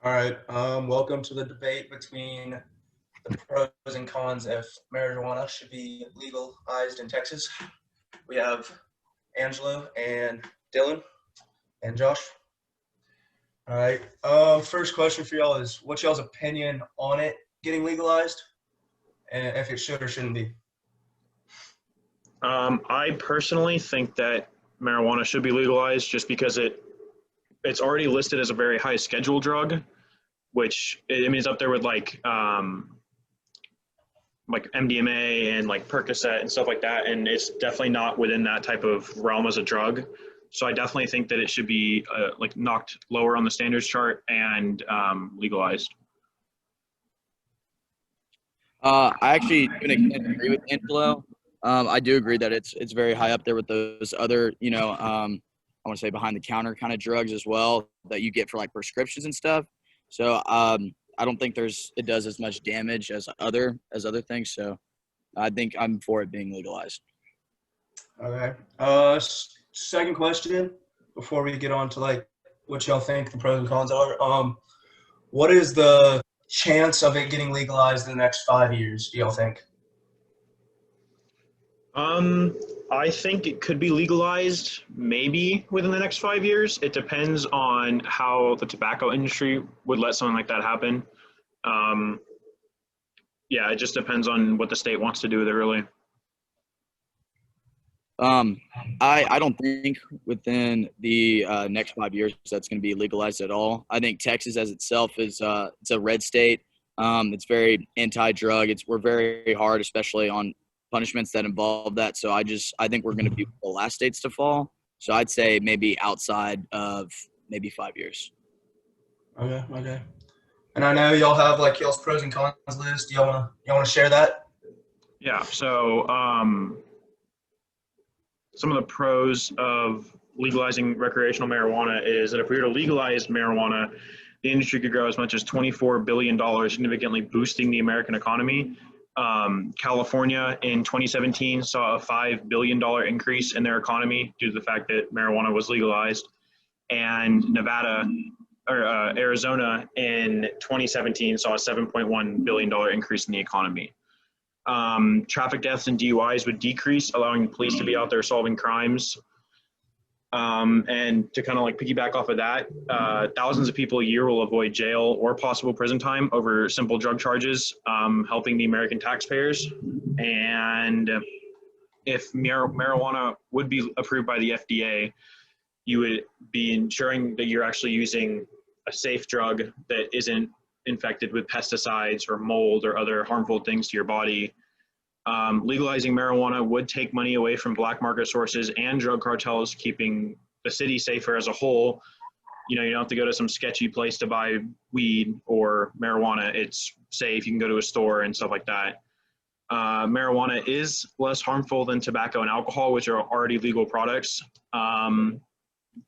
All right. Welcome to the debate between the pros and cons if marijuana should be legalized in Texas. We have Angelo and Dylan and Josh. All right. First question for y'all is, what's y'all's opinion on it getting legalized, and if it should or shouldn't be? I personally think that marijuana should be legalized just because it's already listed as a very high schedule drug, which I mean is up there with like MDMA and like Percocet and stuff like that, and it's definitely not within that type of realm as a drug. So I definitely think that it should be like knocked lower on the standards chart and legalized. I actually, to an extent, agree with Angelo. I do agree that it's very high up there with those other, I want to say behind the counter kind of drugs as well that you get for like prescriptions and stuff. So I don't think it does as much damage as other things. So I think I'm for it being legalized. Okay. Second question before we get on to like what y'all think the pros and cons are. What is the chance of it getting legalized in the next 5 years, do y'all think? I think it could be legalized maybe within the next 5 years. It depends on how the tobacco industry would let something like that happen. Um, yeah, it just depends on what the state wants to do with it, really. I don't think within the next 5 years that's going to be legalized at all. I think Texas as itself is it's a red state. It's very anti-drug. We're very hard, especially on punishments that involve that. So I think we're going to be the last states to fall. So I'd say maybe outside of maybe 5 years. Okay. And I know y'all have like y'all's pros and cons list. Y'all wanna share that? Yeah, so some of the pros of legalizing recreational marijuana is that if we were to legalize marijuana, the industry could grow as much as $24 billion, significantly boosting the American economy. California in 2017 saw a $5 billion increase in their economy due to the fact that marijuana was legalized. And Nevada or Arizona in 2017 saw a $7.1 billion increase in the economy. Traffic deaths and DUIs would decrease, allowing police to be out there solving crimes. And to kind of like piggyback off of that, thousands of people a year will avoid jail or possible prison time over simple drug charges, helping the American taxpayers. And if marijuana would be approved by the FDA, you would be ensuring that you're actually using a safe drug that isn't infected with pesticides or mold or other harmful things to your body. Legalizing marijuana would take money away from black market sources and drug cartels, keeping the city safer as a whole. You know, you don't have to go to some sketchy place to buy weed or marijuana. It's safe. You can go to a store and stuff like that. Marijuana is less harmful than tobacco and alcohol, which are already legal products.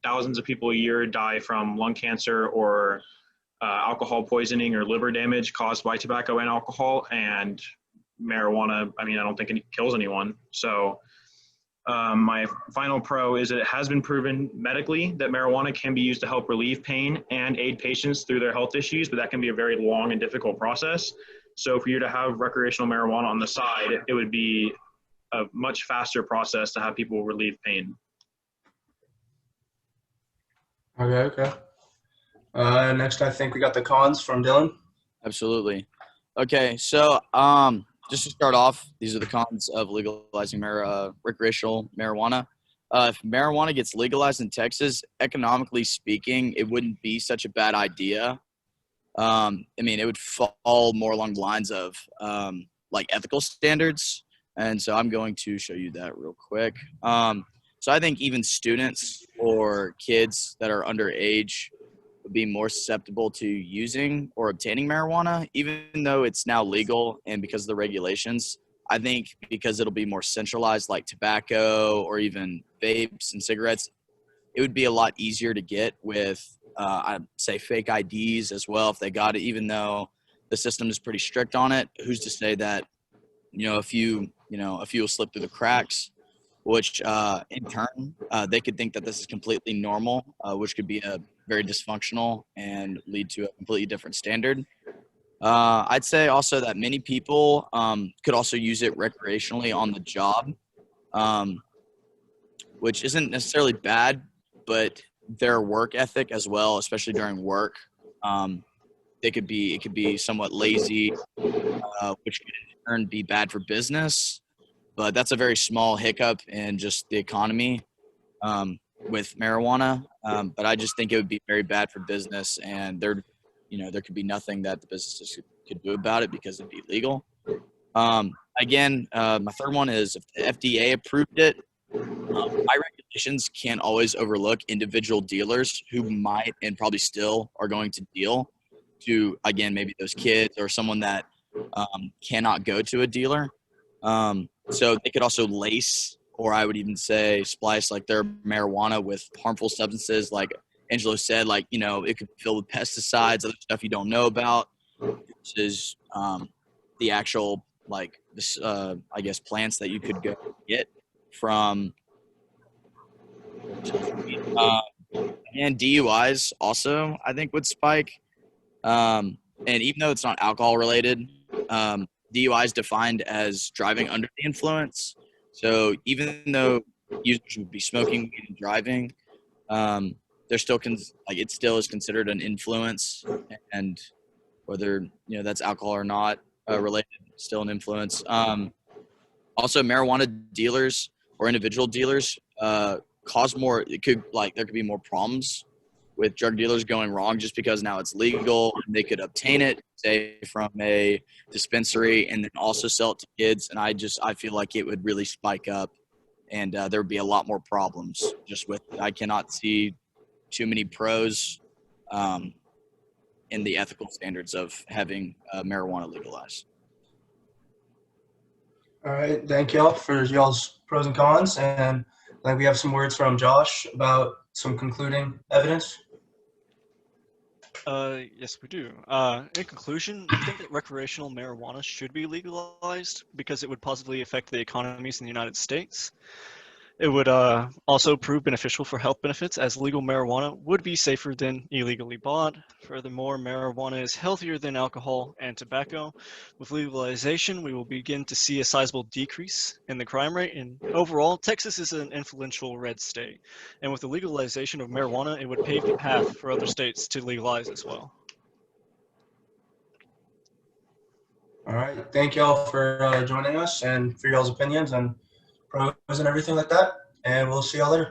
Thousands of people a year die from lung cancer or alcohol poisoning or liver damage caused by tobacco and alcohol. And marijuana, I mean, I don't think it kills anyone. So my final pro is that it has been proven medically that marijuana can be used to help relieve pain and aid patients through their health issues, but that can be a very long and difficult process. So for you to have recreational marijuana on the side, it would be a much faster process to have people relieve pain. Okay. Next, I think we got the cons from Dylan. Absolutely. Okay, so just to start off, these are the cons of legalizing recreational marijuana. If marijuana gets legalized in Texas, economically speaking, it wouldn't be such a bad idea. I mean, it would fall more along the lines of like ethical standards. And so I'm going to show you that real quick. So I think even students or kids that are underage would be more susceptible to using or obtaining marijuana, even though it's now legal and because of the regulations. I think because it'll be more centralized like tobacco or even vapes and cigarettes, it would be a lot easier to get with, I'd say, fake IDs as well if they got it, even though the system is pretty strict on it. Who's to say that, a few will slip through the cracks, which in turn, they could think that this is completely normal, which could be very dysfunctional and lead to a completely different standard. I'd say also that many people could also use it recreationally on the job, which isn't necessarily bad, but their work ethic as well, especially during work, it could be somewhat lazy, which could in turn be bad for business. But that's a very small hiccup in just the economy with marijuana. But I just think it would be very bad for business, and there could be nothing that the businesses could do about it because it'd be legal. Again, my third one is if the FDA approved it, my regulations can't always overlook individual dealers who might and probably still are going to deal to, again, maybe those kids or someone that cannot go to a dealer. So they could also lace, or I would even say splice, like their marijuana with harmful substances, like Angelo said, like, it could be filled with pesticides, other stuff you don't know about, versus the actual, like, this, I guess, plants that you could go get from. And DUIs also, I think, would spike. And even though it's not alcohol related, DUI is defined as driving under the influence. So even though users would be smoking weed and driving, they're still it still is considered an influence, and whether that's alcohol or not related, still an influence. Also, marijuana dealers or individual dealers cause more. It could there could be more problems with drug dealers going wrong just because now it's legal and they could obtain it, say, from a dispensary and then also sell it to kids. And I feel like it would really spike up, and there would be a lot more problems just with it. I cannot see too many pros in the ethical standards of having marijuana legalized. All right, thank y'all for y'all's pros and cons, and like we have some words from Josh about some concluding evidence. Yes, we do. In conclusion, I think that recreational marijuana should be legalized because it would positively affect the economies in the United States. It would also prove beneficial for health benefits, as legal marijuana would be safer than illegally bought. Furthermore, marijuana is healthier than alcohol and tobacco. With legalization, we will begin to see a sizable decrease in the crime rate. And overall, Texas is an influential red state. And with the legalization of marijuana, it would pave the path for other states to legalize as well. All right, thank y'all for joining us and for y'all's opinions and pros and everything like that. And we'll see y'all later.